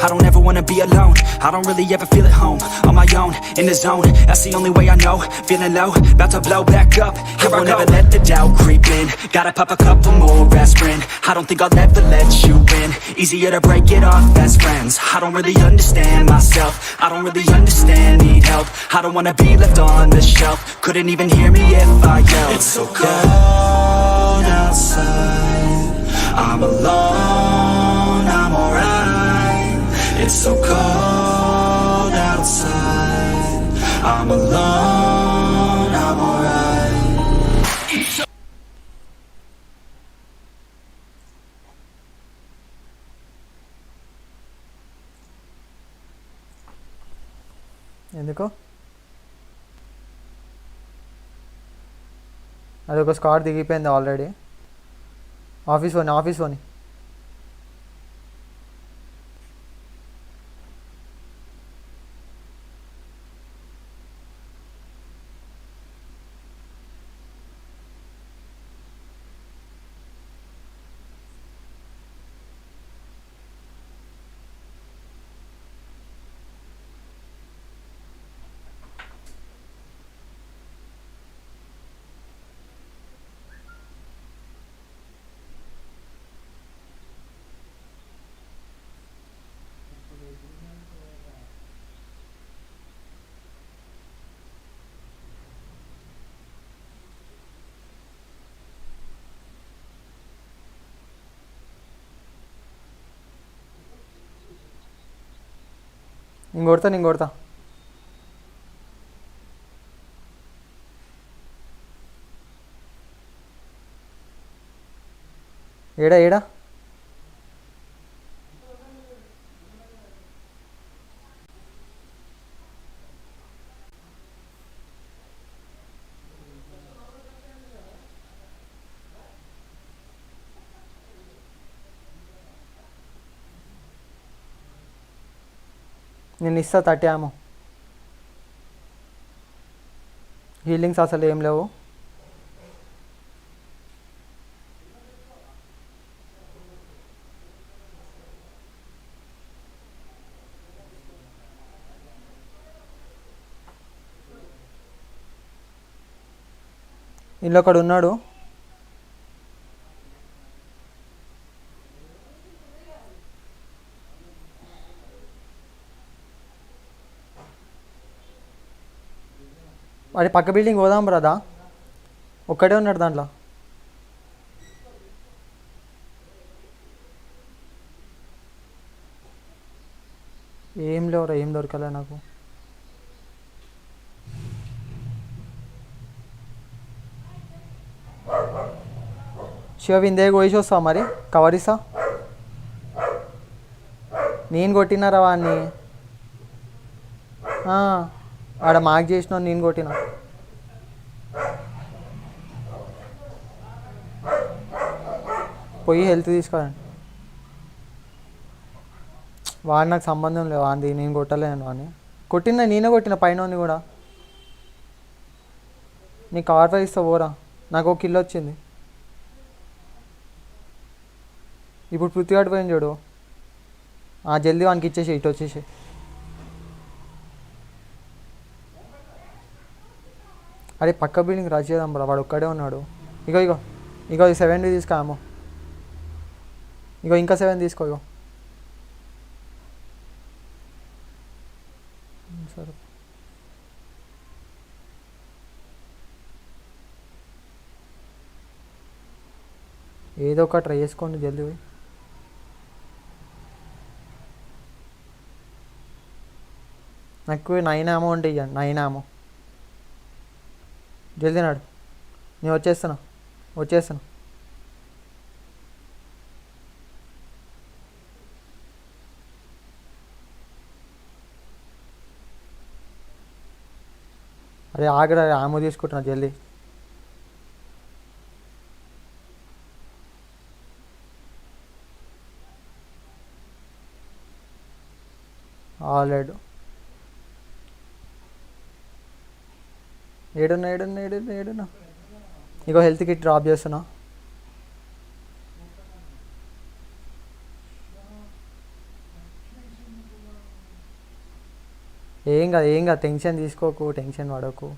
I don't ever wanna be alone. I don't really ever feel at home. On my own, in the zone, that's the only way I know. Feeling low, about to blow back up. Here I won't ever let the doubt creep in. Gotta pop a couple more aspirin. I don't think I'll ever let you in. Easier to break it off best friends. I don't really understand myself. I don't really understand, need help. I don't wanna be left on the shelf. Couldn't even hear me if I yelled. It's so cold outside, I'm alone, I'm alright. It's so cold outside, I'm alone, I'm alright. ఎందుకు అదొక scar దిగిపోయింది already. Office పోని నేను కొడతా ఏడా నేను ఇస్తా 30 ఏమో. హీలింగ్స్ అసలు ఏం లేవు. ఇల్లు ఒకడు ఉన్నాడు. వాడి పక్క బిల్డింగ్ పోదాం బ్రదా. ఒక్కడే ఉన్నాడు దాంట్లో. ఏం లేవురా, ఏం దొరకలే నాకు. శివ ఇందే కోసి వస్తావు మరి, కవర్ ఇస్తా. నేను కొట్టినారా వాడిని, ఆడ మార్క్ చేసిన నేను కొట్టిన. పోయి హెల్త్ తీసుకోండి. వాడు నాకు సంబంధం లేవు, వాడిది నేను కొట్టలేను. వాడిని కొట్టిన నేనే కొట్టిన, పైన ఉంది కూడా. నీ కవర్ ఫైర్ ఇస్తా పోరా, నాకు 1 కిలో వచ్చింది. ఇప్పుడు పృథ్వీగాడు పోయింది చూడు, జల్దీ వానికి ఇచ్చేసి ఇటు వచ్చేసి. అరే పక్క బిల్డింగ్ రచ్ చేద్దాం బ్రా, వాడు ఒక్కడే ఉన్నాడు. ఇగో 7 తీసుకోమో. ఇంకా 7 తీసుకో. సరే ఏదో ఒక ట్రై చేసుకోండి జల్దీ పోయి. నాకు 9 ఏమో ఉంటే ఇవ్వండి, 9 ఏమో. జల్దీ నాడు, నేను వచ్చేస్తాను. అరే ఆగరా, ఆమె తీసుకుంటున్నా జల్దీ. ఆల్రెడీ ఏడున్నా. ఇగో హెల్త్ కిట్ డ్రాప్ చేస్తున్నా. ఏం కాదు, టెన్షన్ తీసుకోకు, టెన్షన్ పడకు.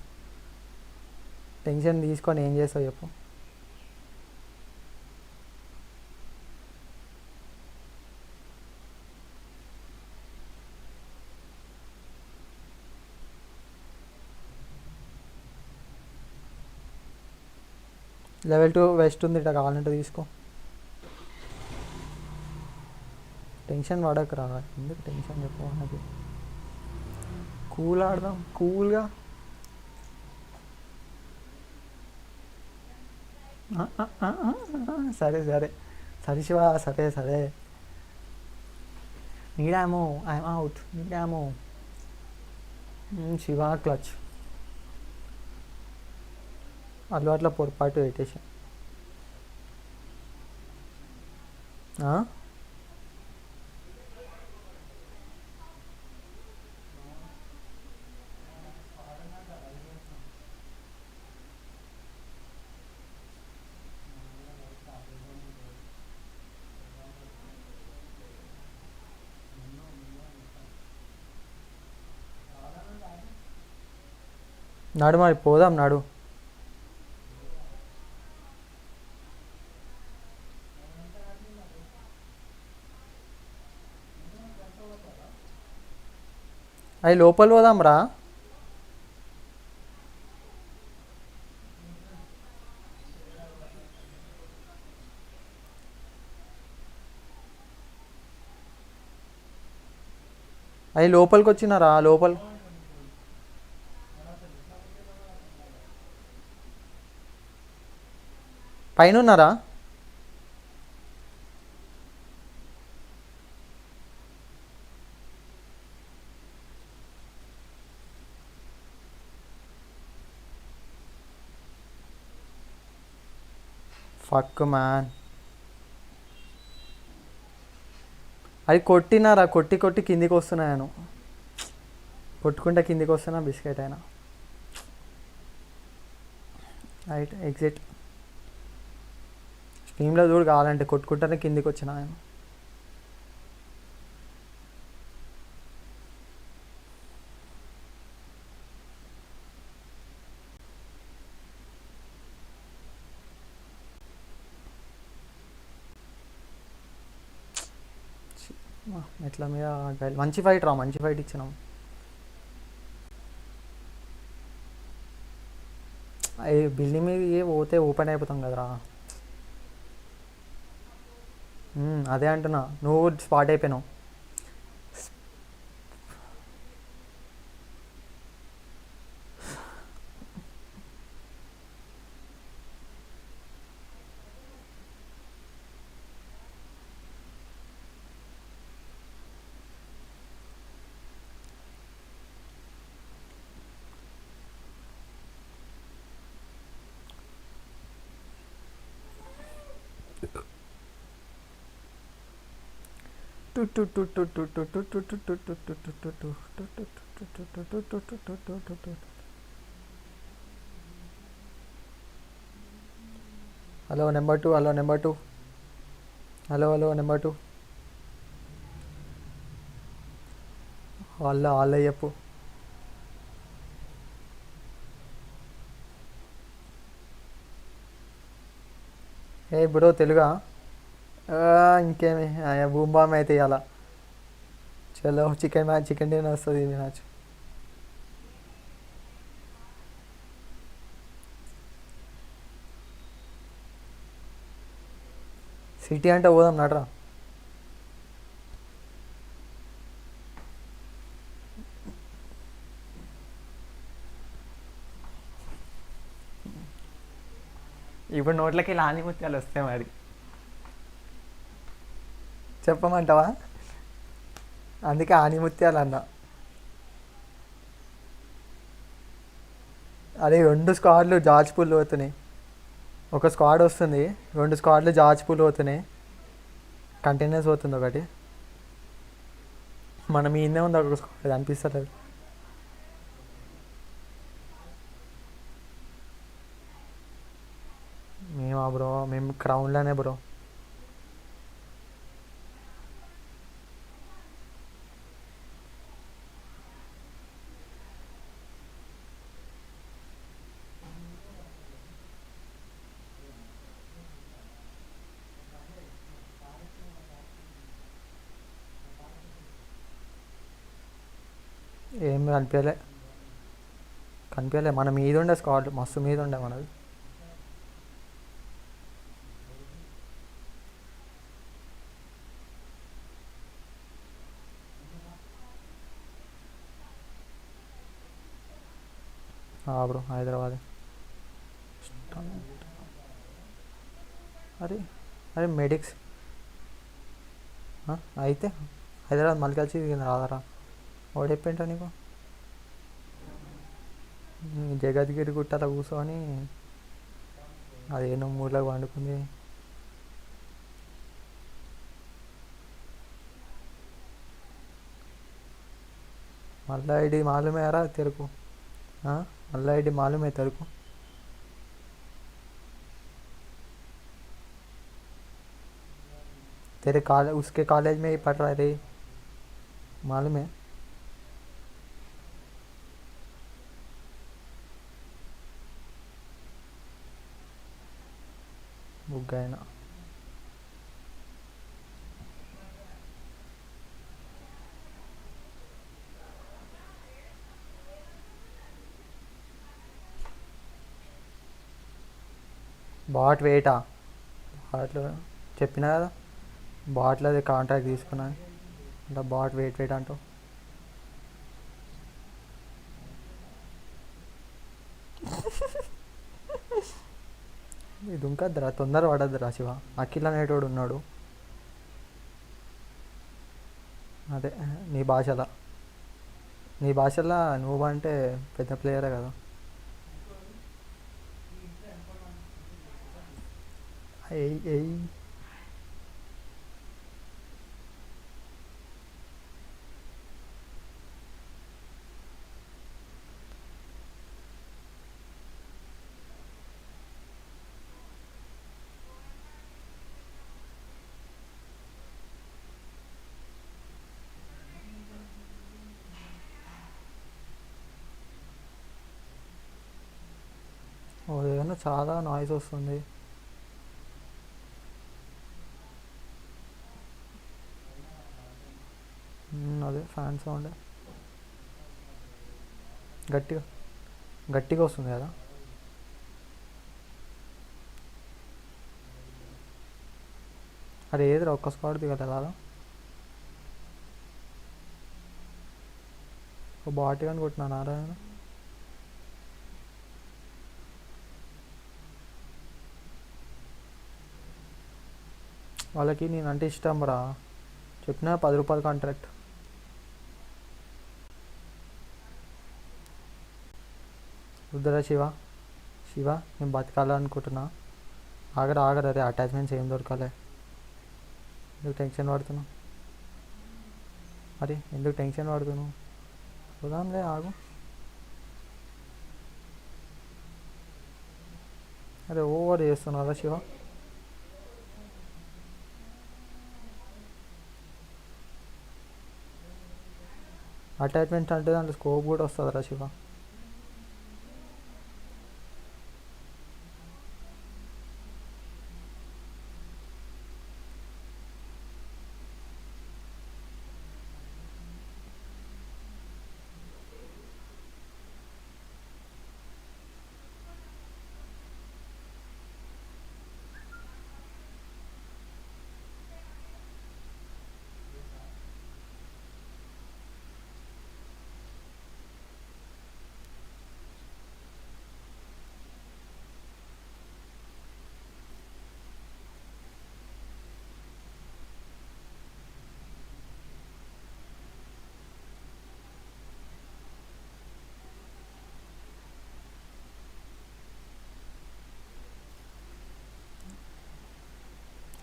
టెన్షన్ తీసుకొని ఏం చేస్తావు చెప్పు. లెవెల్ 2 వెస్ట్ ఉంది, ఇట్లా కావాలంటే తీసుకో. టెన్షన్ పడకురా, ఎందుకు టెన్షన్ చెప్పు నాకు. కూల్ ఆడదాం కూల్గా. సరే సరే సరే శివ, సరే సరే. నీడామో ఐఎమ్ అవుట్, నీడామో. శివ క్లచ్ అట్లా పొరపాటు పెట్టేసి. నాడు మరి పోదాం నాడు. అవి లోపల పోదాం రా. అవి లోపలికి వచ్చినారా లోపల. పైన ఉన్నారా. ఫక్ మ్యాన్, అది కొట్టినారా, కొట్టి కొట్టి కిందికి వస్తున్నాను. కొట్టుకుంటే కిందికి వస్తున్నా, బిస్కెట్ అయినా. Right exit. స్ట్రీమ్లో చూడు కావాలంటే, కొట్టుకుంటేనే కిందికి వచ్చిన ఆయన. ఎట్లా మీద మంచి ఫైట్ రా, మంచి ఫైట్ ఇచ్చినాం. బిల్డింగ్ మీద పోతే ఓపెన్ అయిపోతాం కదరా. అదే అంటున్నా, నువ్వు స్పాట్ అయిపోయినావు. Hello number 2, hello number 2, hello hello number 2. వాళ్ళ చెప్పు. ఏ బ్రో తెలుగా. ఇంకేమి బూమ్ బామ్ అయితే ఇవాళ. చలో చికెన్ మ్యాచ్, చికెన్ డిన్నర్ వస్తుంది ఈ మ్యాచ్. సిటీ అంటే పోదాం నడరా. ఇప్పుడు నోట్లకి లాని ముత్యాలు వస్తాయి మరి. చెప్పమంటావా, అందుకే ఆనిముత్యాలు అన్న. అదే 2 స్క్వాడ్లు జాజ్పూల్ పోతున్నాయి. ఒక స్క్వాడ్ వస్తుంది, 2 స్క్వాడ్లు జాజ్పూల్ పోతున్నాయి. కంటిన్యూస్ పోతుంది ఒకటి. మనం ఈయనే ఉంది ఒక స్క్వాడ్, అనిపిస్తలేదు. మేమా బ్రో, మేము క్రౌన్లోనే బ్రో. ఏం కనిపించలే, కనిపించలే. మన మీద ఉండే స్క్వాడ్ మస్తు మీద ఉండే మనది. బ్రో హైదరాబాద్. అరే అరే మెడిక్స్ అయితే హైదరాబాద్ మళ్ళీ కలిసి రాదరా. వాడు చెప్పింటా నీకు జగద్గిరి గుట్టలో కూర్చొని అదేనో మూలకు వండుకుంది. మళ్ళీ ఐడి మాలుమే రా తెరుకు. మళ్ళీ ఐడి మాలుమే తెరుకు. तेरे कॉलेज उसके कॉलेज में ही पढ़ रहा है रे, मालूम है. बुक गए ना. బాట్ వెయిటా, బాట్లో చెప్పినా కదా, బాట్లో అది కాంట్రాక్ట్ తీసుకున్నా. అంటే బాట్ వెయిట్ అంటావు. ఇది ఇంకద్దురా, తొందర పడద్దురా శివ. అఖిల్ అనేటోడు ఉన్నాడు, అదే నీ భాషలో నువ్వు అంటే పెద్ద ప్లేయరే కదా. ఎయ్ ఏదైనా చాలా నాయిస్ వస్తుంది. అదే ఫ్యాన్ సౌండ్ గట్టిగా వస్తుంది కదా. అరే ఏదిరా ఒక్క స్పాట్ దిగలేదా. ఒక బాటిగా అనుకుంటున్నాను నారాయణ. వాళ్ళకి నేనంటే ఇష్టం రా, చెప్పిన 10 రూపాయలు కాంట్రాక్ట్. వద్దురా శివ నేను బతకాలనుకుంటున్నా. ఆగరా అరే అటాచ్మెంట్స్ ఏం దొరకాలే. ఎందుకు టెన్షన్ పడుతున్నావు, అరే ఎందుకు టెన్షన్ పడుతున్నావు. చూద్దాంలే ఆగు. అరే ఓవర్ చేస్తున్నారా శివ. అటాచ్మెంట్ అంటే దాంట్లో స్కోప్ కూడా వస్తుందిరా శివ.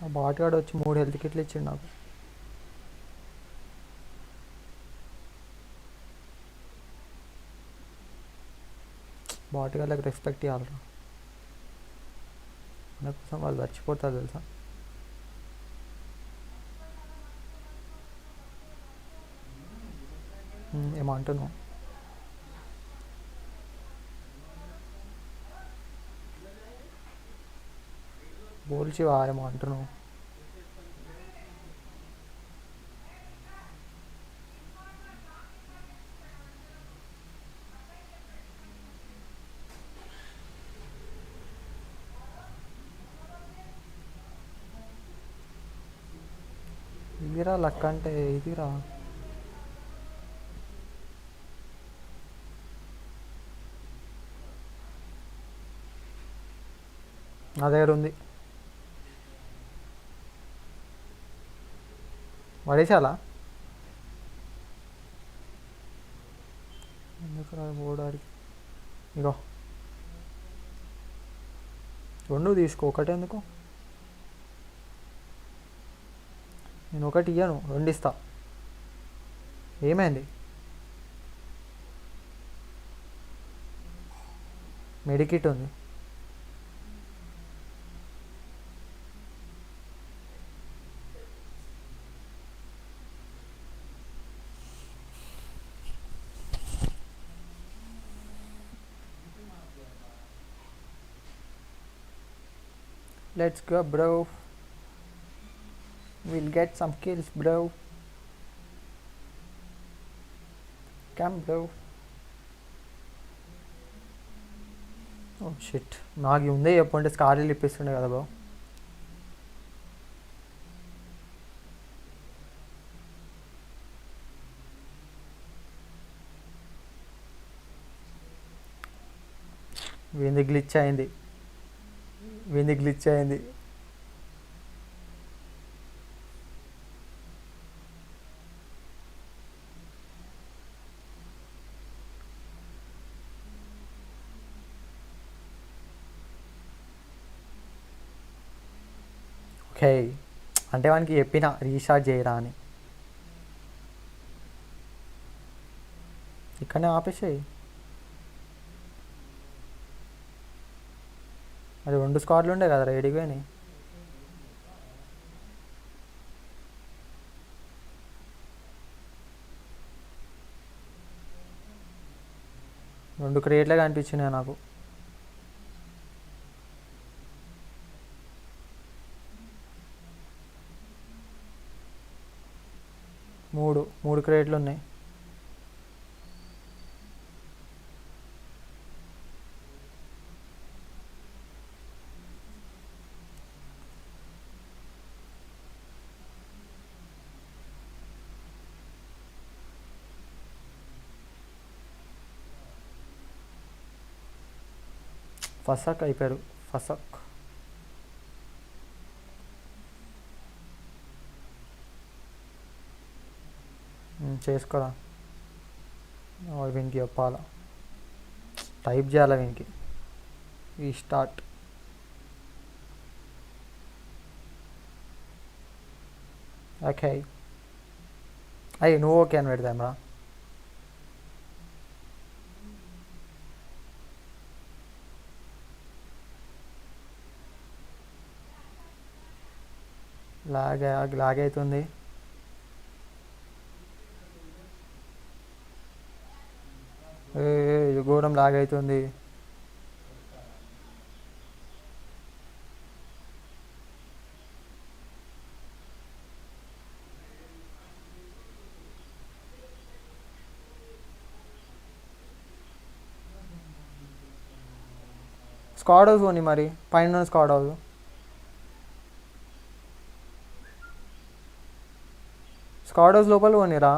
ఆ బాటిగాడు వచ్చి 3 హెల్త్ కిట్లు ఇచ్చిండు నాకు. బాటిగాళ్ళకి రెస్పెక్ట్ ఇవ్వాలరా, మన కోసం వాళ్ళు చచ్చిపోతారు తెలుసా. ఏమంటున్నావు. బోల్చివా ఏమో అంటున్నావు. ఇదిరా లక్ అంటే ఇదిరా. నా దగ్గర ఉంది. పడేసాలా ఎందుకు ఓడాడికి. ఇగో 2 తీసుకో, ఒకటి ఎందుకు? నేను ఒకటి ఇయ్యను, 2 ఇస్తా. ఏమైంది? మెడికిట్ ఉంది. Let's go, bro. We'll get some kills, bro. Come, bro. Oh shit. నాకు ఉందే చెప్పంటే స్కారీలు ఇప్పిస్తుండే కదా బ్రో. వీంది గ్లిచ్ అయింది. ఓకే, అంటే వానికి చెప్పిన రీస్టార్ట్ చేయరా అని. ఇక్కడనే ఆపేసేయి. అది 2 స్క్వాడ్లు ఉండే కదా రెడీగా పోయినాయి. రెండు క్రియేట్లే కనిపించినాయి నాకు. మూడు క్రియేట్లు ఉన్నాయి. ఫసక్ అయిపోయారు. ఫసక్ చేసుకోరా. వీనికి చెప్పాలా, టైప్ చేయాలా వీనికి. ఈ స్టార్ట్ ఓకే. అయ్యి నువ్వు ఓకే అని పెడతామరా. లాగ్ అవుతుంది. ఘోరం లాగ్ అవుతుంది. స్క్వాడ్ హౌస్ పోనీ మరి, పైన స్క్వాడ్ హౌస్. స్క్వాడ్ హౌస్ లోపల పోనీరా,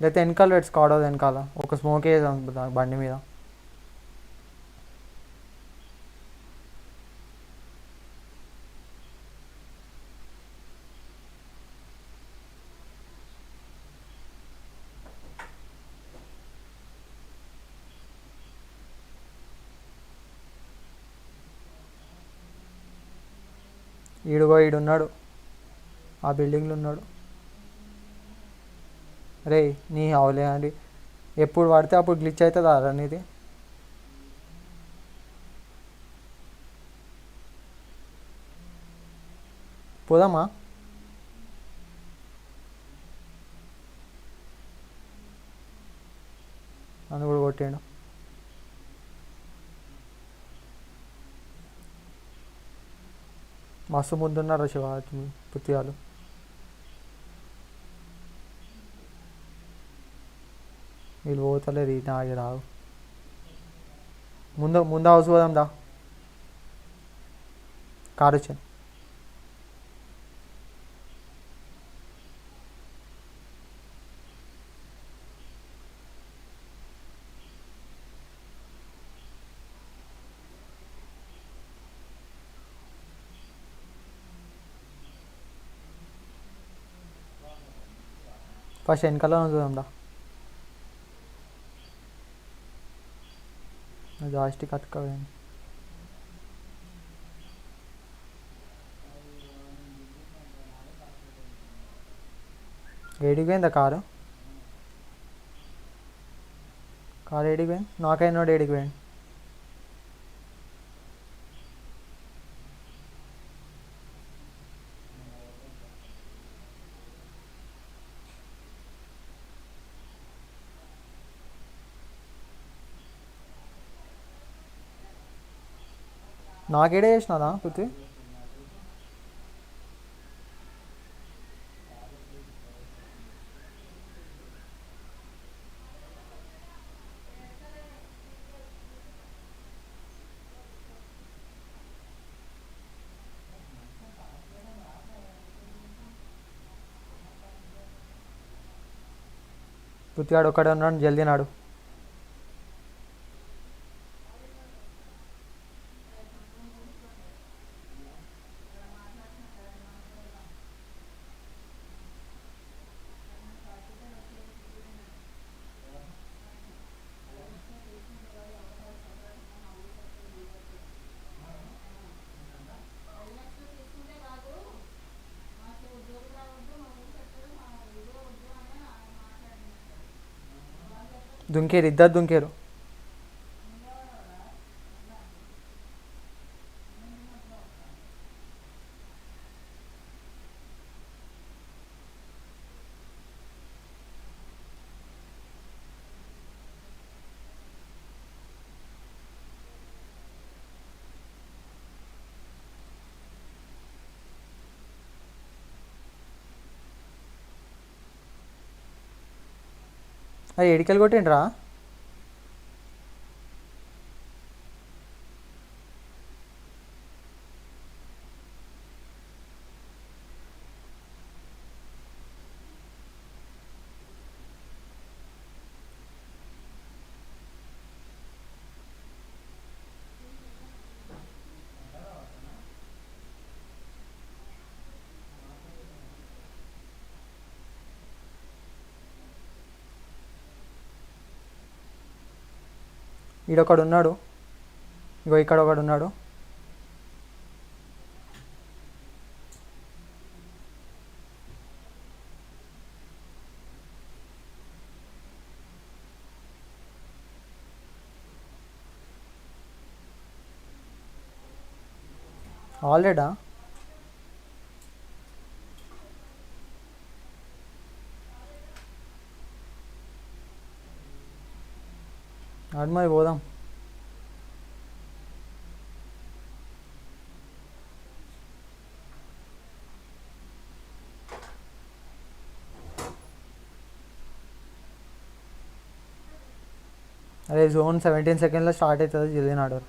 లేకపోతే వెనకాల పెట్టి స్క్వాడ్ హౌస్ వెనకాల ఒక స్మోక్ వేసాం బండి మీద. ఈడున్నాడు, ఆ బిల్డింగ్లో ఉన్నాడు. రే నీ అవలే అండి, ఎప్పుడు పడితే అప్పుడు గ్లిచ్ అవుతుందా రా నీది? పోదామా? నన్ను కూడా కొట్టాడు. మస్తు ముందున్నారు శివ పుత్తియాలు. వీళ్ళు పోతలేరు, ఈ నాగి రావు. ముందు హౌస్ పోదాం దా. కారు వచ్చాను. ఫస్ట్ వెనకాల చూద్దాం రా. జాస్టిక్ అతుకపోయింది. ఏడికి పోయిందా కారు ఏడికి పోయింది? నాకైనాడు ఏడికి పోయింది? నాకేడే చేసినాదా పృథ్వీ? పృథ్వీగాడు ఒక్కడే ఉన్నాడు, జల్దీ నాడు. దుంకేరు, ఇద్దరు దుంకేరు. అది ఎడికెళ్ళి కొట్టిండ్రా? ఈడొకడు ఉన్నాడు, ఇగో ఇక్కడ ఒకడు ఉన్నాడు. ఆల్రెడా ఆడు మరి పోదాం. అదే జోన్ 17 సెకండ్లో స్టార్ట్ అవుతుంది, జల్దీ నాడు.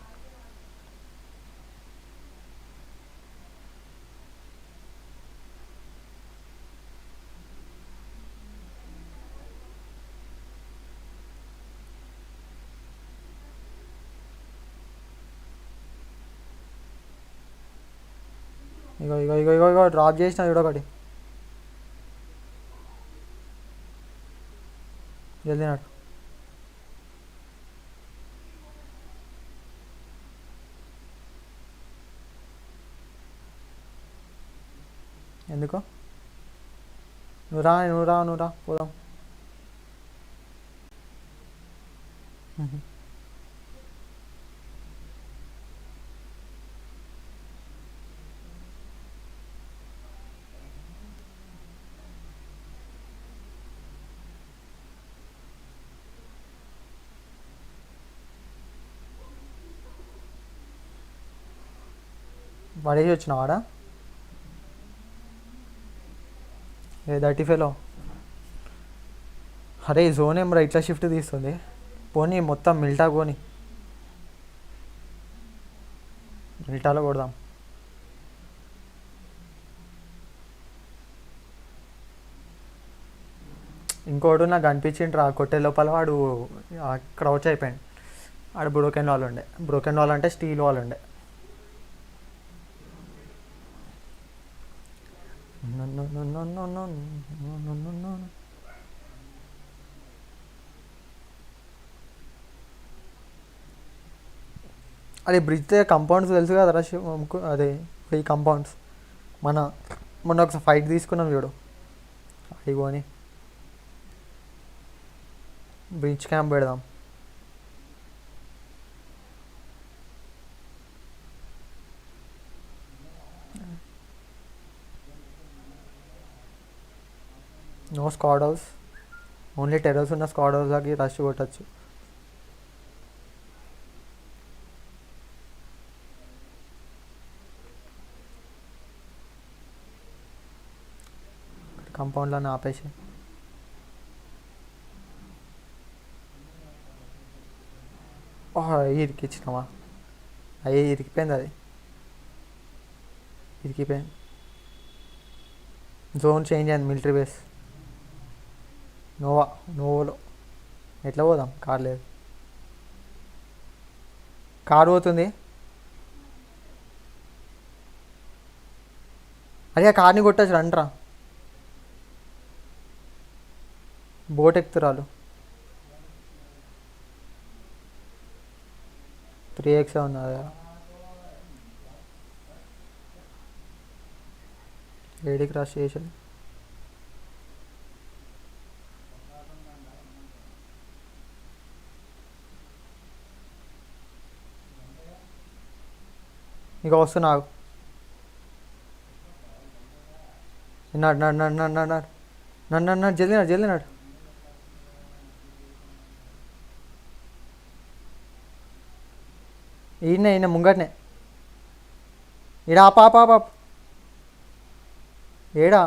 ఇగో ఇగో ఇగో ఇగో ఇగో డ్రాప్ చేసిన చూడొకటి, జల్దీ నాడు. ఎందుకో నువ్వు రా పోదాం. పడేసి వచ్చినావాడా? ఏ 35లో. అరే జోన్ ఏం రా ఇట్లా షిఫ్ట్ తీస్తుంది. పోనీ మొత్తం మిల్టా పోనీ, మిల్టాలో కొడదాం. ఇంకోటి నాకు అనిపించిండ్రా కొట్టే లోపల వాడు క్రౌచ్ అయిపోయాడు. ఆడ బ్రోకెన్ వాల్ ఉండే, బ్రోకెన్ వాల్ అంటే స్టీల్ వాల్ ఉండే. అదే బ్రిడ్జ్ కంపౌండ్స్ తెలుసు కదా రష్, అదే ఈ కంపౌండ్స్ మన మొన్న ఒకసారి ఫైట్ తీసుకున్నాం చూడు, అడిగోని బ్రిడ్జ్ క్యాంప్ పెడదాం. No squad house, only terrace ఉన్న స్క్వాడ్ హౌస్కి రష్ కొట్టచ్చు. కంపౌండ్లోనే ఆపేసి ఇరికిచ్చినావా? అయ్యి ఇరికిపోయింది, అది ఇరికిపోయింది. జోన్ చేంజ్ అయింది, మిలిటరీ బేస్. నోవోలో ఎట్లా పోదాం? కార్ లేదు, కారు పోతుంది. అదే ఆ కార్ని కొట్టచ్చు రండ్రా. బోట్ ఎక్కుతురాలు 3x ఉన్నది. ఏడికి రష్ చేసాడు. ఇక వస్తున్నావు. నడు నడు నడు నడు నడు నడు నడు నడు నడు జల్దీ నడు జల్దీ నడు. ఈయన ముంగట్నే ఈడ ఆప ఏడా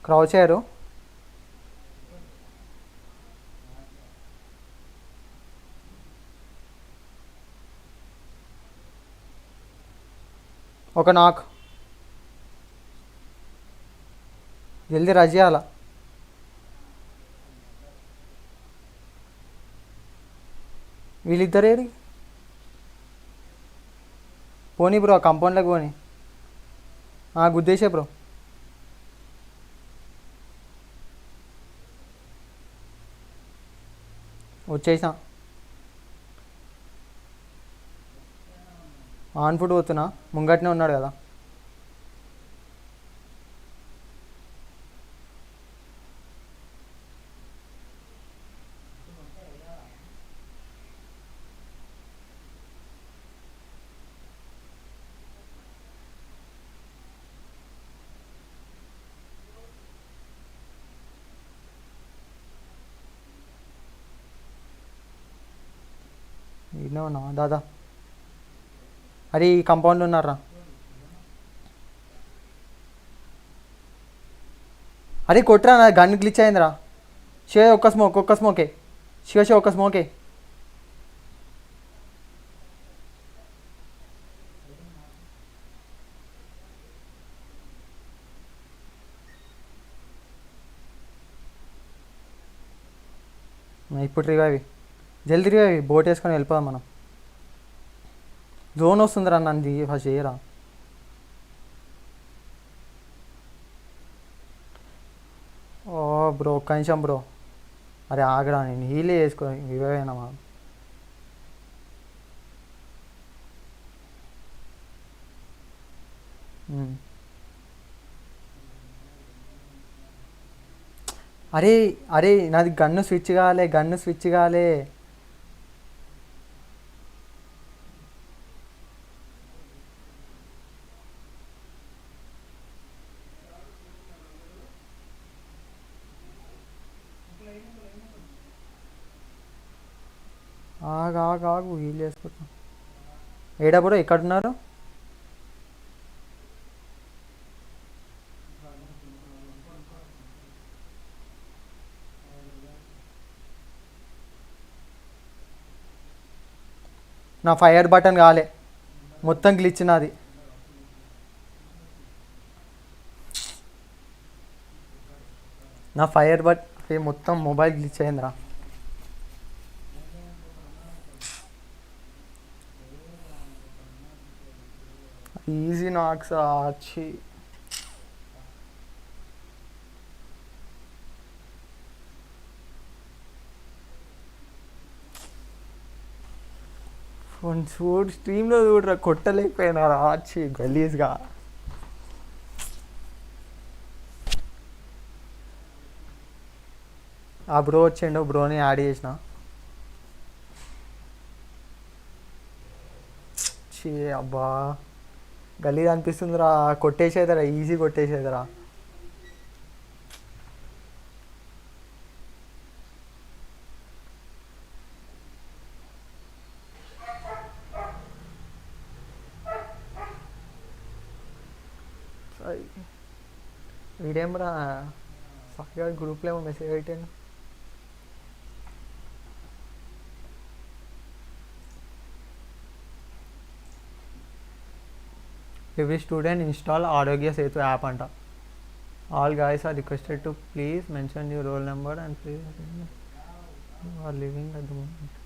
క్రౌచ్ అయ్యారు. ఒక నాక్, జల్దీ రష్ చేయాల. వీళ్ళిద్దరు ఏడి పోనీ బ్రో, కంపౌండ్లోకి పోనీ. గుద్దేసే బ్రో. వచ్చేసా ఆన్ ఫుడ్ పోతున్నా, ముంగట్నే ఉన్నాడు కదా. ఈయన ఉన్నా దాదా? అరే ఈ కంపౌండ్ ఉన్నారా? అరే కొట్టరా, నా గన్ గ్లిచ్ అయిందిరా. శివ ఒక్క స్మోకే శివ ఒక్క స్మోకే. ఇప్పుడు రివైవ్, జల్దీ రివైవ్. బోట్ వేసుకొని వెళ్ళిపోదాం మనం. జోన్ వస్తుందిరా, నన్ను ఫస్ట్ చేయరా. ఓ బ్రో ఒక్క నిమిషం బ్రో. అరే ఆగరా, నేను హీలే వేసుకో ఇవేనా. అరే అరే నాది గన్ను స్విచ్ కాలే. ఆగు హీల్ చేసుకుంటా. ఏడా బ్రో ఎక్కడున్నారు? నా ఫైర్ బటన్ కాలే, మొత్తం గ్లిచ్ నాది. నా ఫైర్ బటన్ మొత్తం మొబైల్ గ్లిచ్ అయిందిరా. ఈజీ నాక్స్ ఆచి. చూడు స్ట్రీమ్లో చూడరా, కొట్టలేకపోయినారా ఆచి గలీజ్గా. ఆ బ్రో వచ్చిండు, బ్రోని యాడ్ చేసిన. చీ అబ్బా గలీజ్ అనిపిస్తుందిరా, కొట్టేసేదరా, ఈజీ కొట్టేసేదరా. వీడేమరా సాయి గ్రూప్లో ఏమో మెసేజ్ పెట్టాను. Every student install Aarogya Setu app అంట. All guys are requested to please mention your roll number and please are living at the moment.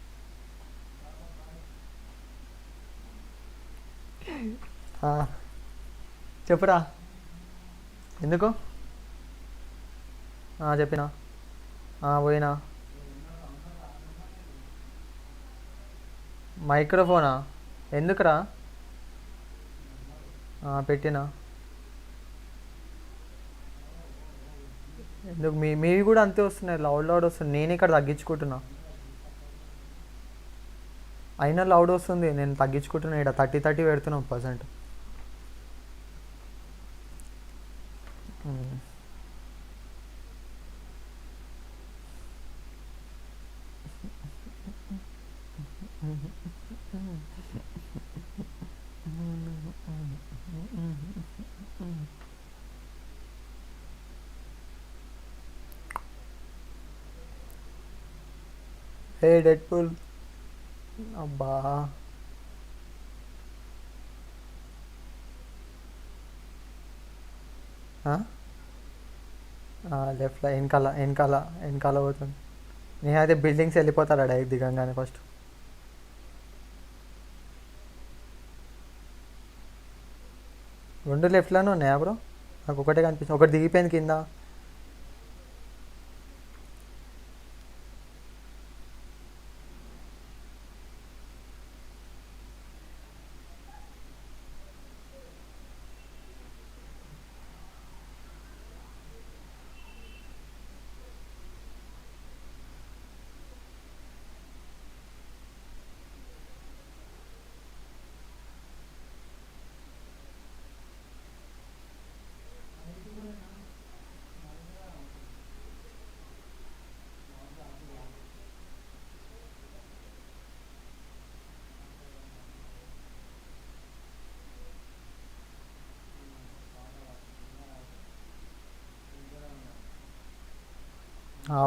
చెప్పురా ఎందుకు చెప్పినా పోయినా. మైక్రోఫోనా ఎందుకురా పెట్టినా. ఎందుకు మీవి కూడా అంతే వస్తున్నాయి, లౌడ్ వస్తుంది. నేను ఇక్కడ తగ్గించుకుంటున్నా, అయినా లౌడ్ వస్తుంది. నేను తగ్గించుకుంటున్నా, ఇక్కడ 30 పెడుతున్నాం %. హే డెడ్పూల్ అబ్బా లెఫ్ట్లో వెనకాల పోతుంది. నేనైతే బిల్డింగ్స్ వెళ్ళిపోతారా డైరెక్ట్ దిగంగానే. ఫస్ట్ రెండు లెఫ్ట్లోనే ఉన్నాయా బ్రో? నాకు ఒకటే కనిపిస్తుంది, ఒకటి దిగిపోయింది కింద.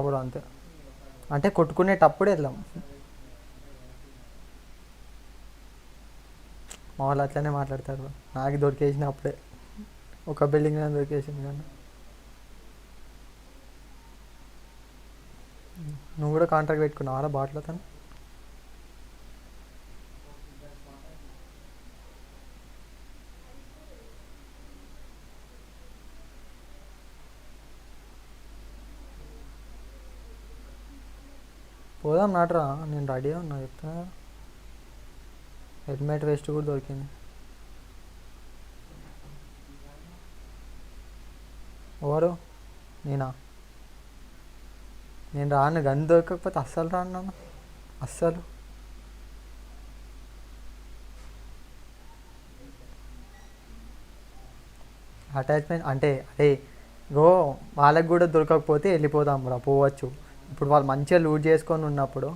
బ్రో అంతే, అంటే కొట్టుకునేటప్పుడు వెళ్దాం. మా వాళ్ళు అట్లనే మాట్లాడతారు బ్రో. నాకు దొరికేసిన అప్పుడే ఒక బిల్డింగ్ దొరికేసింది. కానీ నువ్వు కూడా కాంట్రాక్ట్ పెట్టుకున్నావా బాటిల్తో? పోదాం నాటరా, నేను రెడీగా ఉన్నా చెప్తున్నా. హెల్మెట్ వేస్ట్ కూడా దొరికింది. ఎవరు? నేను రాను, గన్ దొరకకపోతే అస్సలు రాను నాన్న, అస్సలు. అటాచ్మెంట్ అంటే అదే గో, వాళ్ళకి కూడా దొరకకపోతే వెళ్ళిపోదాం రా, పోవచ్చు. ఇప్పుడు వాళ్ళు మంచిగా లూట్ చేసుకొని ఉన్నప్పుడు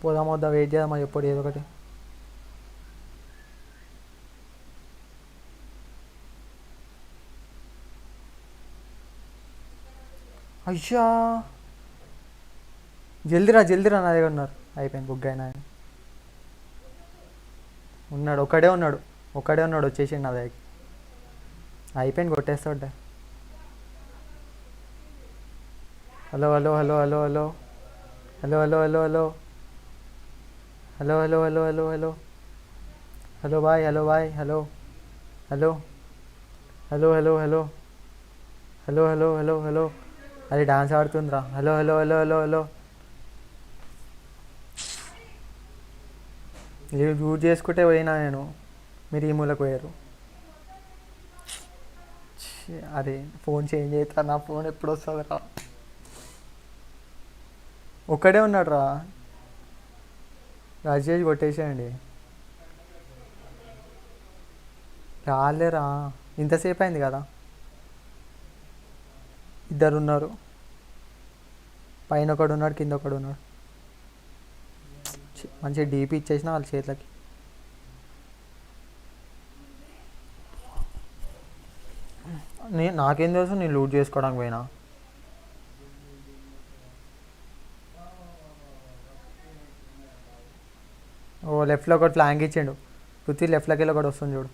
పోదాం వద్దా, వెయిట్ చేద్దామా ఎప్పుడు ఏదో ఒకటి. అయ్యా జల్దిరా నా దగ్గర ఉన్నారు. అయిపోయింది బుక్ అయినా ఆయన. ఉన్నాడు ఒక్కడే ఉన్నాడు వచ్చేసిండు నా దగ్గర. అయిపోయింది కొట్టేస్తాడు. Hello hello hello hello hello hello hello hello hello hello hello hello hello hello hello bye hello hello hello hello hello hello hello hello hello అది డాన్స్ ఆడుతుందిరా. Hello hello hello hello hello మీరు use చేసుకుంటే పోయినా నేను, మీరు ఈ మూలకు పోయారు. అరే ఫోన్ చేంజ్ అవుతా, నా ఫోన్ ఎప్పుడు వస్తుందిరా. ఒక్కడే ఉన్నాడు రా. రాజేష్ కొట్టేసేయండి. రాలేరా, ఇంతసేపు అయింది కదా. ఇద్దరు ఉన్నారు, పైన ఒకడు ఉన్నాడు, కింద ఒకడు ఉన్నాడు. మంచిగా డీపీ ఇచ్చేసిన వాళ్ళ చేతులకి. నాకేం తెలుసు నేను లూట్ చేసుకోవడానికి పోయినా. ఓ లెఫ్ట్లో ఒకటి ఫ్లాంక్ ఇచ్చిండు. పృథ్వీ లెఫ్ట్లోకి వెళ్ళి ఒకటి వస్తుంది చూడు.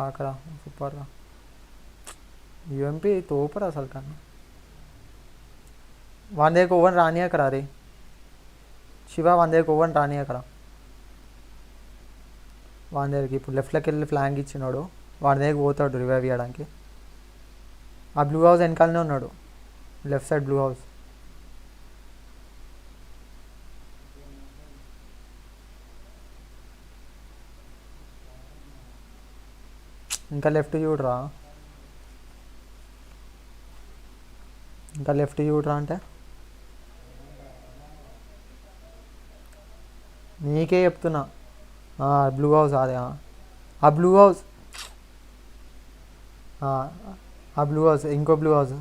అక్కడ సూపర్గా యూఎంపీ తోపరా అసలు. కన్నా వాని దగ్గర ఓవన్ రాని అక్కడ. అరే శివ వాని దగ్గర ఓవన్ రాని అక్కడ. వాని దగ్గరికి ఇప్పుడు లెఫ్ట్లోకి వెళ్ళి ఫ్లాంక్ ఇచ్చినాడు. వాడి దగ్గర పోతాడు రివైవ్ ఇవ్వడానికి. ఆ బ్లూ హౌస్ వెనకాలనే ఉన్నాడు, లెఫ్ట్ సైడ్ బ్లూ హౌస్. ఇంకా లెఫ్ట్ చూడరా, ఇంకా లెఫ్ట్ చూడరా అంటే నీకే చెప్తున్నా. బ్లూ హౌస్ అదే, ఆ బ్లూ హౌస్, ఆ బ్లూ హౌస్, ఇంకో బ్లూ హౌస్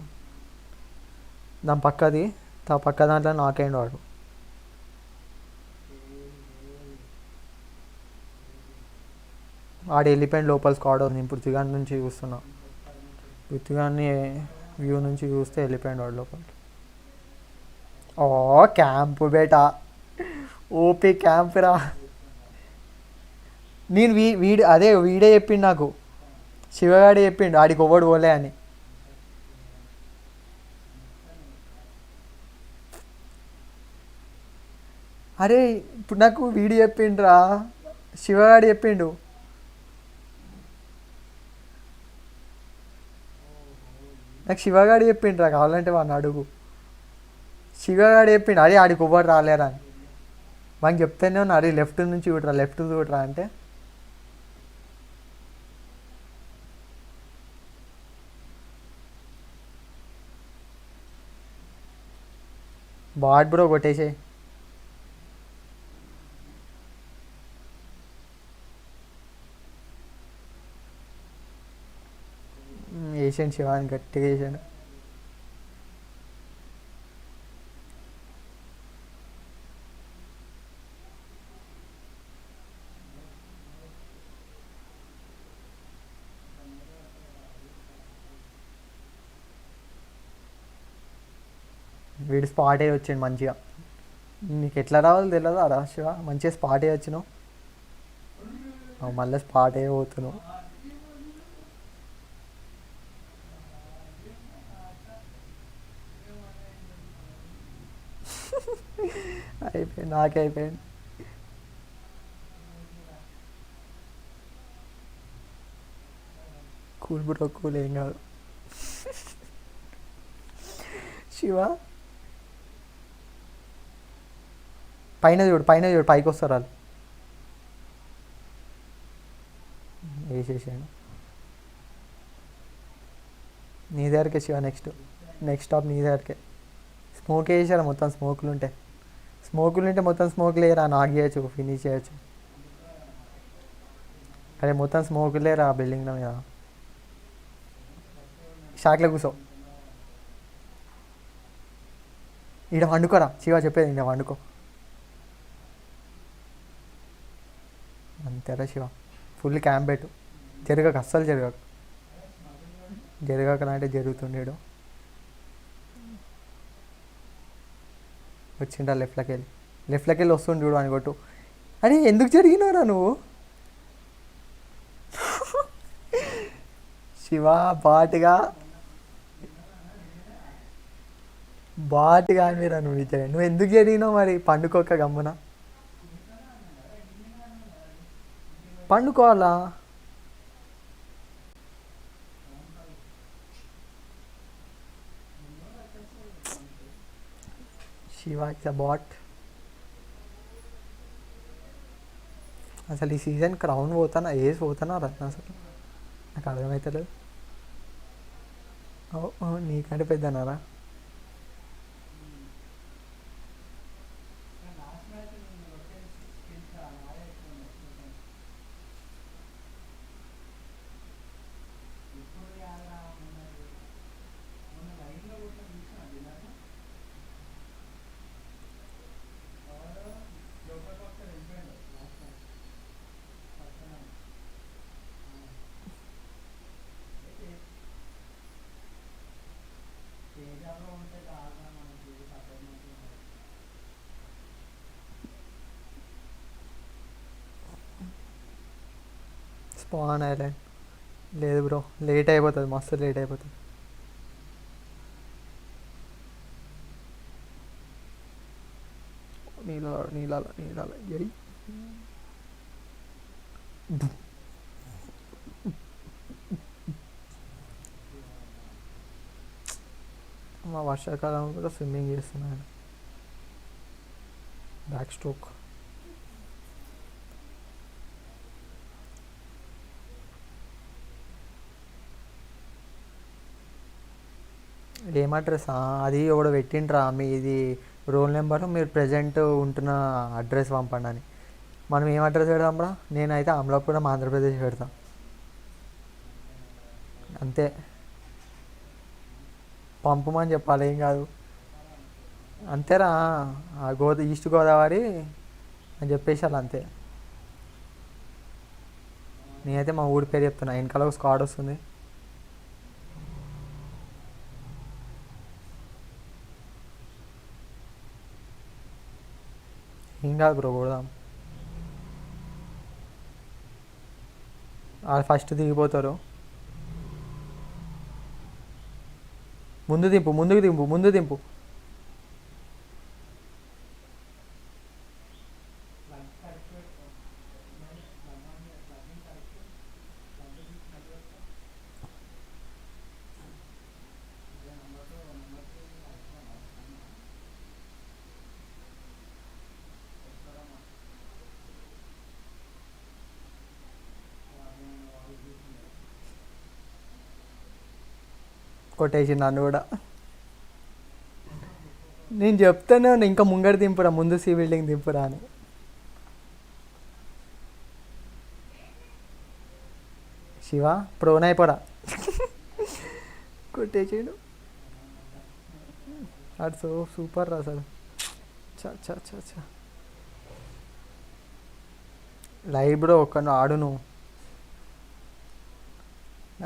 దాని పక్కది, పక్క దాంట్లో నాకేండు వాడు. వాడు వెళ్ళిపోయింది లోపల స్క్వాడ్. నేను పృథ్వీగాని నుంచి చూస్తున్నా, పృథ్వీగాన్ని వ్యూ నుంచి చూస్తే వెళ్ళిపోయాడు వాడు లోపలికి. ఓ క్యాంపు బేటా, ఓపీ క్యాంప్ రా. నేను వీడే చెప్పిండు నాకు, శివగాడే చెప్పిండు ఆడికి ఒవ్వడు పోలే అని. అరే ఇప్పుడు నాకు వీడు చెప్పిండ్రా, శివగాడు చెప్పిండు. నాకు శివగాడు చెప్పిండ్రా, కావాలంటే వాడిని అడుగు. శివగాడు చెప్పిండు అరే ఆడికి ఒవ్వడు రాలేరా అని. వాడికి చెప్తేనే ఉన్నా అరే లెఫ్ట్ నుంచి చూడరా, లెఫ్ట్ చూడరా అంటే. బాట్ బ్రో కొట్టేసే. వేసాను శివాని గట్టిగా వేసాను. వీడు స్పాట్ అయ్యి వచ్చిండు మంచిగా. నీకు ఎట్లా రావాలో తెలియదు అరా శివ, మంచిగా స్పాట్ అయ్యి వచ్చినావు, మళ్ళీ స్పాట్ అయ్యి పోతున్నావు. అయిపోయింది, నాకే అయిపోయింది. కూల్ బ్రో కూల్, ఏం కాదు. శివ పైన చూడు, పైకి వస్తారు వాళ్ళు. వేసేసాను నీ దగ్గరకే శివ. నెక్స్ట్ స్టాప్ నీ దగ్గరకే. స్మోక్ వేసారా మొత్తం, స్మోకులు ఉంటే మొత్తం స్మోక్ లేరా, నాక్ చేయొచ్చు, ఫినిష్ చేయొచ్చు. అరే మొత్తం స్మోక్ లేరా బిల్డింగ్ మీద. షాక్లో కూర్చో. ఈడ వండుకోరా శివ చెప్పేది ఈడ వండుకో. అంతేరా శివ, ఫుల్ క్యాంప్ పెట్టు. జరగక అస్సలు జరగక, జరగకనంటే జరుగుతుండేడు. వచ్చిండా లెఫ్ట్లోకి వెళ్ళి, లెఫ్ట్లోకి వెళ్ళి వస్తుండు చూడు అని కొట్టు. అరే ఎందుకు జరిగినవరా నువ్వు? శివ బాటుగా బాటుగా మీరా నువ్వు నిజంగా. నువ్వు ఎందుకు జరిగినావు మరి? పండుకోక గమ్మున పండుకోవాలా? Shiva it's a bot. అసలు ఈ సీజన్ క్రౌన్ పోతానా ఏసి పోతానా రత్న అసలు నాకు అర్థమవుతలేదు. నీకంటే పెద్దనారా? స్పాన్ ఐలాండ్ లేదు బ్రో, లేట్ అయిపోతుంది, మస్తు లేట్ అయిపోతుంది. నీళ్ళ నీళ్ళ నీళ్ళ ఎయ్ మా వర్షాకాలం కూడా స్విమ్మింగ్ చేస్తున్నాను. Back stroke. ఏం అడ్రస్? అది ఒకడు పెట్టిండ్రా మీది రోల్ నెంబర్, మీరు ప్రజెంట్ ఉంటున్న అడ్రస్ పంపండి అని. మనం ఏం అడ్రస్ పెడదాం రా? నేనైతే అమలాపురం ఆంధ్రప్రదేశ్ పెడతాం అంతే. పంపమని చెప్పాలి, ఏం కాదు అంతేరా. ఈస్ట్ గోదావరి అని చెప్పేసాను అంతే. నేనైతే మా ఊరి పేరు చెప్తున్నా, వెనకాల ఒక స్క్వాడ్ వస్తుంది. ఏం కాదు బ్రో, కొడదాం. వాళ్ళు ఫస్ట్ దిగిపోతారు. ముందు దింపు, ముందుకు దింపు, ముందు దింపు. కొట్టేసి నన్ను కూడా. నేను చెప్తానే ఉన్నా ఇంకా ముంగడు దింపురా, ముందు సి బిల్డింగ్ దింపురా అని. శివ ప్రోన్ అయిపోరా. కొట్టేసాడు. అది సూపర్ రా అసలు. చా చా చా చా లైవ్ బ్రో ఒక్క ఆడు నువ్వు.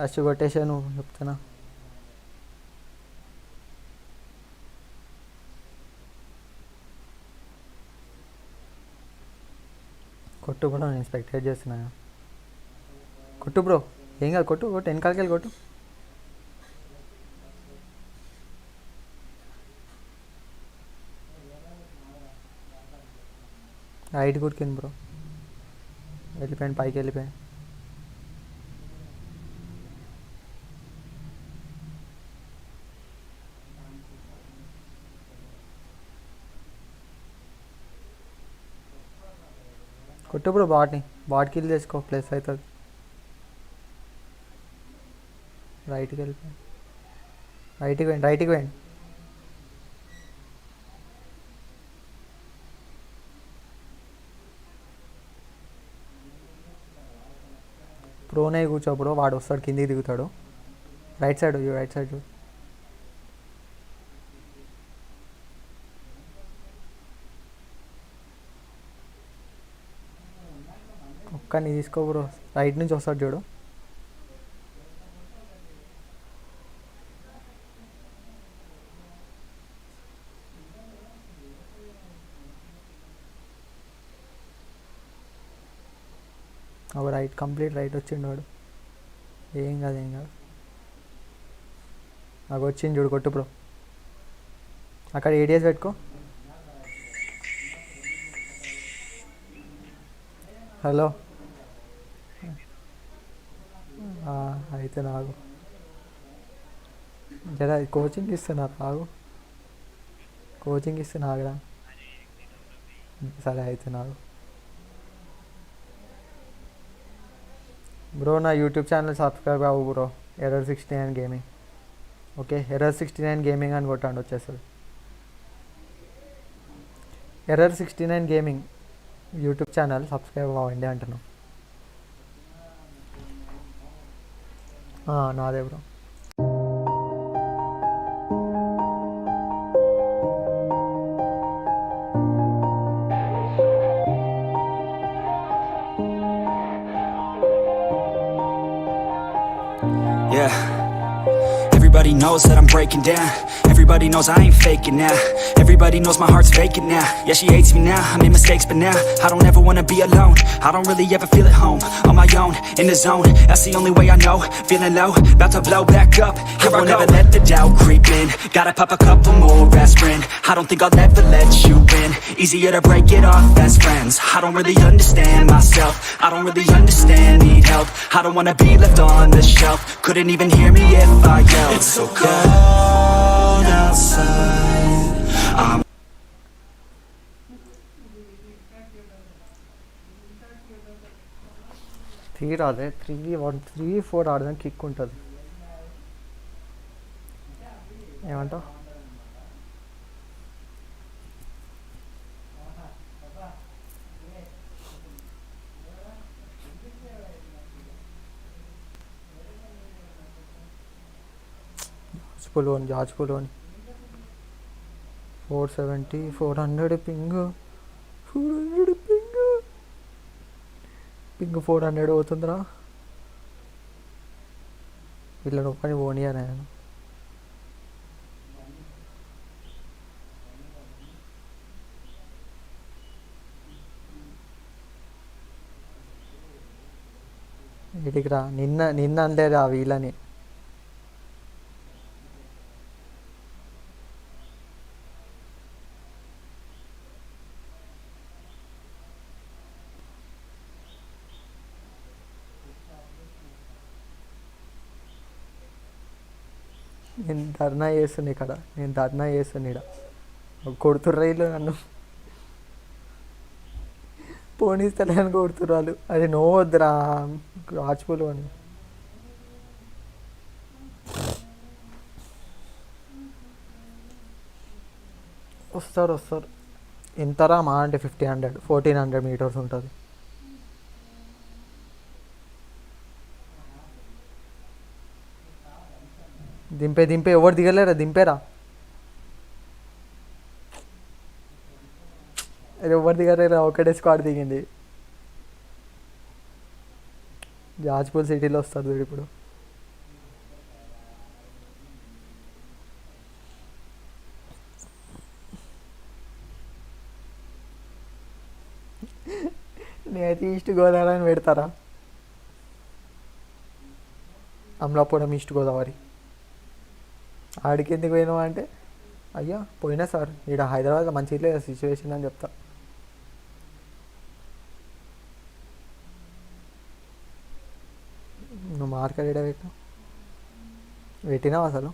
అచ్చు కొట్టేసాను చెప్తున్నా. కొట్టు బ్రో, నేను స్పెక్టేట్ చేస్తున్నా. కొట్టు బ్రో, ఏం కాదు, కొట్టు కొట్టు, వెనకాలకి వెళ్ళి కొట్టు. రైట్ కొట్టుకింది బ్రో, వెళ్ళిపోయాను పైకి వెళ్ళిపోయాను. కొట్టు బ్రో బాట్ని, బాట్ కిల్ చేసుకో, ప్లస్ అవుతుంది. రైట్కి వెళ్ళిపోయాను, రైట్కి పోయండి, రైట్కి పోయండి. ప్రోనే కూర్చో బ్రో, వాడు వస్తాడు కిందికి దిగుతాడు. రైట్ సైడ్ చూడు, రైట్ సైడ్ చూడు. కానీ తీసుకో బ్రో, రైట్ నుంచి వస్తాడు చూడు. అవి రైట్, కంప్లీట్ రైట్ వచ్చిండు వాడు. ఏం కాదు ఏం కాదు. నాకు వచ్చింది చూడు, కొట్టు బ్రో. అక్కడ ఏడియస్ పెట్టుకో. హలో, అయితే నాకు జరా కోచింగ్ ఇస్తున్నారు, ఆగు. కోచింగ్ ఇస్తున్నా ఆగరా. సరే అయితే నాకు బ్రో నా యూట్యూబ్ ఛానల్ సబ్స్క్రైబ్ అవ్వు bro. Error69 gaming. Okay, Error69 gaming అని కొట్టండి వచ్చేస్తుంది. Error69 gaming YouTube channel subscribe అవ్వండి అంటున్నాం. నాదే bro. Yeah. Everybody knows that I'm breaking down. Everybody knows I ain't faking now. Everybody knows my heart's vacant now. Yeah, she hates me now, I made mistakes but now I don't ever wanna be alone. I don't really ever feel at home. On my own, in the zone, that's the only way I know. Feeling low, about to blow back up. Here I never let the doubt creep in. Gotta pop a couple more aspirin. I don't think I'll ever let you in. Easier to break it off best friends. I don't really understand myself. I don't really understand, need help. I don't wanna be left on the shelf. Couldn't even hear me if I yelled. It's so cold outside. I'm three రాదే, 3-4 ఆడదాం, kick ఉంటుంది. ఏమంటావు? జాజ్పులోని 470, 400 ping, 400 అవుతుందిరా. వీళ్ళని ఒక్కని పోనీయా నేను. వీటికి రా, నిన్న అనలేరా వీళ్ళని. నేను ధర్నా చేస్తున్నా ఇక్కడ, ఇక్కడ కొడుతుర్రా వీళ్ళు నన్ను. పోనీస్తలేని కొడుతుర్రాలు. అది నోవద్దురా రాజ్పూల్ అని. వస్తారు ఎంతరా మా అంటే 1400 మీటర్స్ ఉంటుంది. దింపే ఎవరు దిగలేరా, దింపేరా. అది ఎవరు దిగలేరా, ఒకటే స్క్వాడ్ దిగింది. జాజ్పూర్ సిటీలో వస్తారు చూడు ఇప్పుడు. నేనైతే ఈస్ట్ గోదావరి అని పెడతారా. అమలాపురం ఈస్ట్ గోదావరి. ఆడికి ఎందుకు పోయినావా అంటే, అయ్యా పోయినా సార్ ఇక్కడ హైదరాబాద్లో మంచి లేదు సిచ్యువేషన్ అని చెప్తా. నువ్వు మార్కెట్ ఎడ పెట్టినావు అసలు.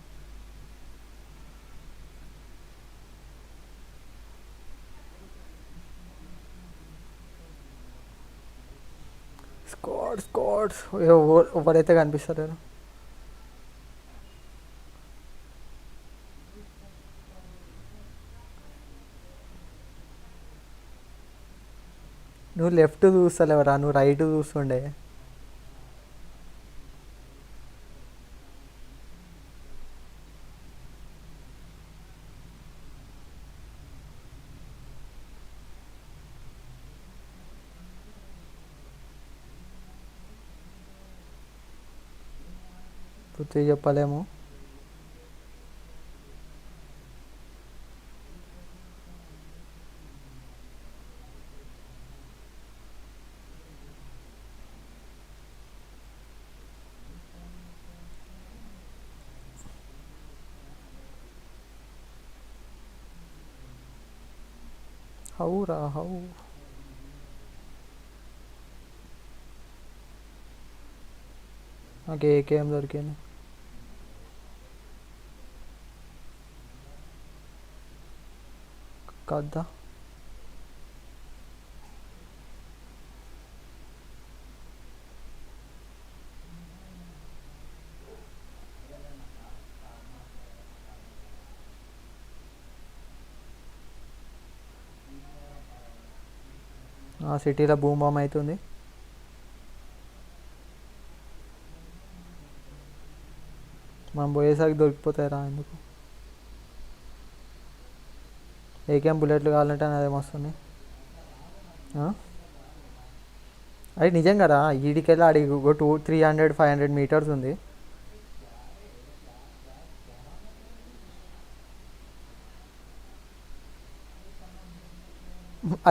స్క్వాడ్స్ ఎవరైతే కనిపిస్తలేరు. నువ్వు లెఫ్ట్ చూస్తలేవరా, నువ్వు రైట్ చూస్తుండే. పూర్తిగా చెప్పలేము. హౌరా హౌ. నాకు ఏకేం దొరికింది. కదా సిటీలో భూమి బామ్ అవుతుంది. మనం పోయేసరికి దొరికిపోతాయిరా. ఎందుకు ఏకేం బుల్లెట్లు కావాలంటే అదే వస్తుంది. అది నిజం కదా. ఈడికెళ్ళి ఆడికి 300-500 మీటర్స్ ఉంది.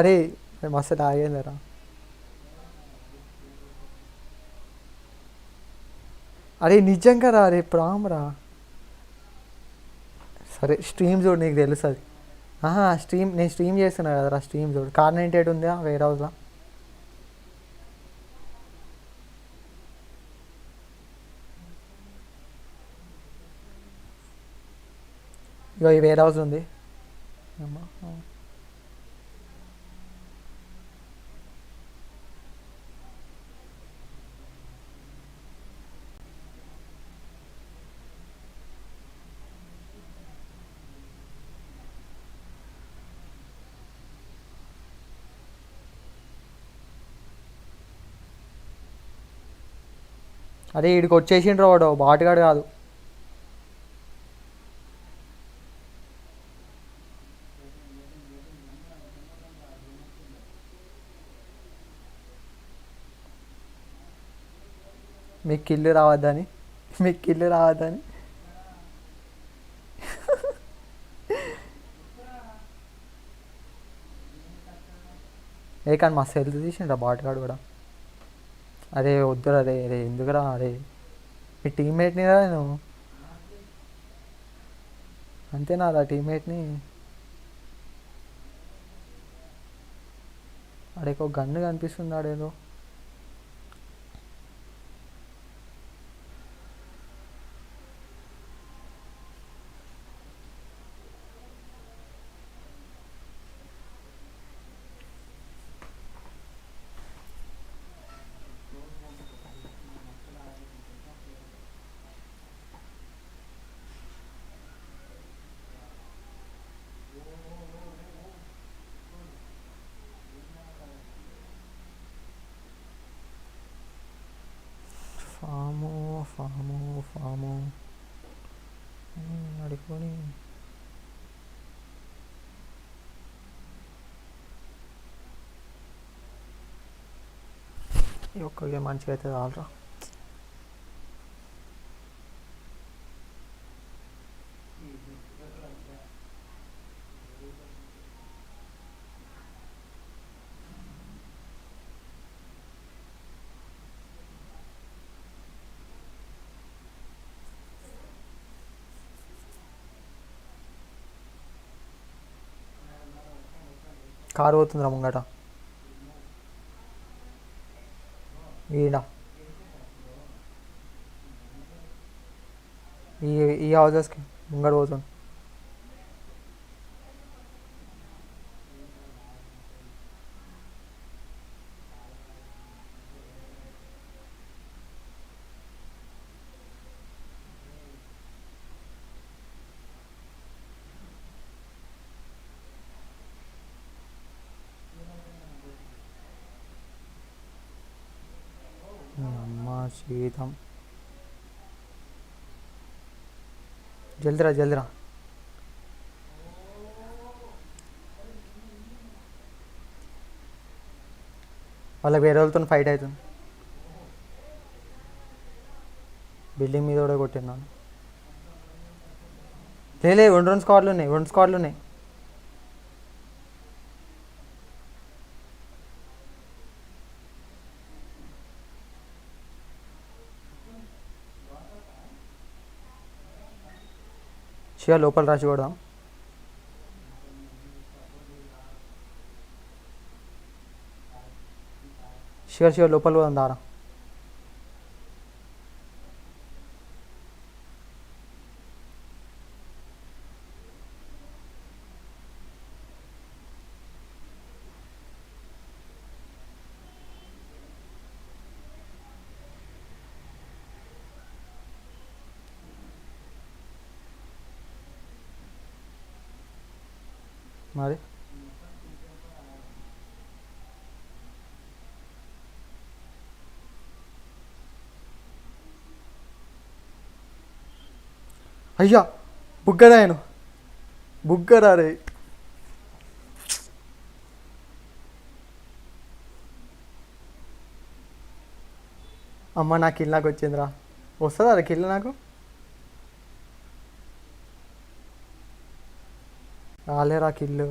అరే మస్తు తాగేందరా. అరే నిజంగా రా. అరే ప్రామ్రా. సరే స్ట్రీమ్ చూడు, నీకు తెలుస్తుంది. నేను స్ట్రీమ్ చేస్తున్నా కదరా. స్ట్రీమ్ చూడు. కార్ 98 ఉందా వేరే హౌస్లో. ఇగో ఈ వేరే హౌస్ ఉంది. అరే వీడికి వచ్చేసిండ్రు వాడు, బాటుగాడు కాదు. మీకు కిల్లు రావద్దని. ఏ కానీ మస్తు హెల్త్ తీసిండ్రా బాటుగాడు కూడా. అరే వద్దురా. అరే అరే ఎందుకురా. అరే మీ టీమ్మేట్ని రా. నేను అంతేనా రా టీమ్మేట్ని. ఆడేకో గన్ను కనిపిస్తుంది ఆడేదో. ఫాము అడుకొని ఈ ఒక్క గేమ్ మంచిగా అయితే చాలరా. కారు పోతుందిరా ముంగట. ఈడ ఈ హౌజెస్కి ముంగట పోతుంది. అమ్మా శీతం. జల్దిరా. వాళ్ళకి వేరే వాళ్ళతో ఫైట్ అవుతుంది. బిల్డింగ్ మీద కూడా కొట్టినాను. లే రెండు స్క్వాడ్లు ఉన్నాయి. శివ లోపల రాసి కూడా శివ లోపల పోదాం దారా. మరి అయ్యా బుగ్గరా రే. అమ్మ నాకు కిల్ నాకు వచ్చిందిరా. వస్తుందా రా కిల్ నాకు? రాలేరా కిల్లు.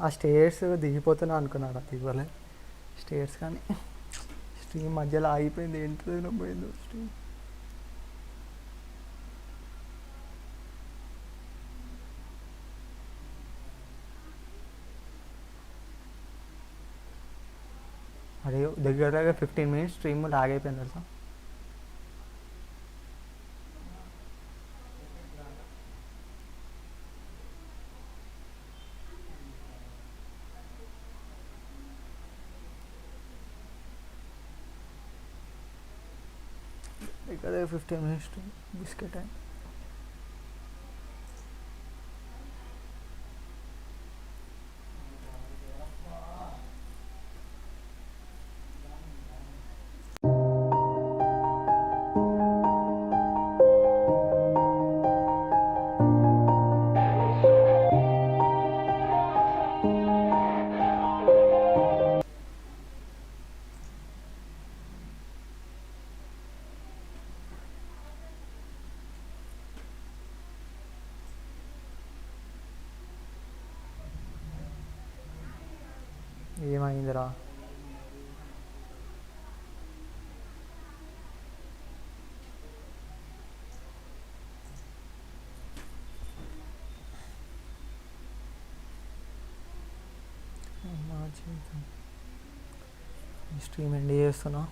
ఆ స్టేర్స్ దిగిపోతున్నా అనుకున్నారా, దిగలే స్టేర్స్. కానీ స్ట్రీమ్ మధ్యలో ఆగిపోయింది. ఏంటో పోయిందో స్ట్రీమ్. అదే దగ్గర 15 minutes స్ట్రీమ్ లాగ్ అయిపోయింది తెలుసా. దగ్గర 15 minutes బిస్కెట్ టైం. ఏమైందిరా? స్ట్రీమ్ ఎండ్ చేస్తున్నా.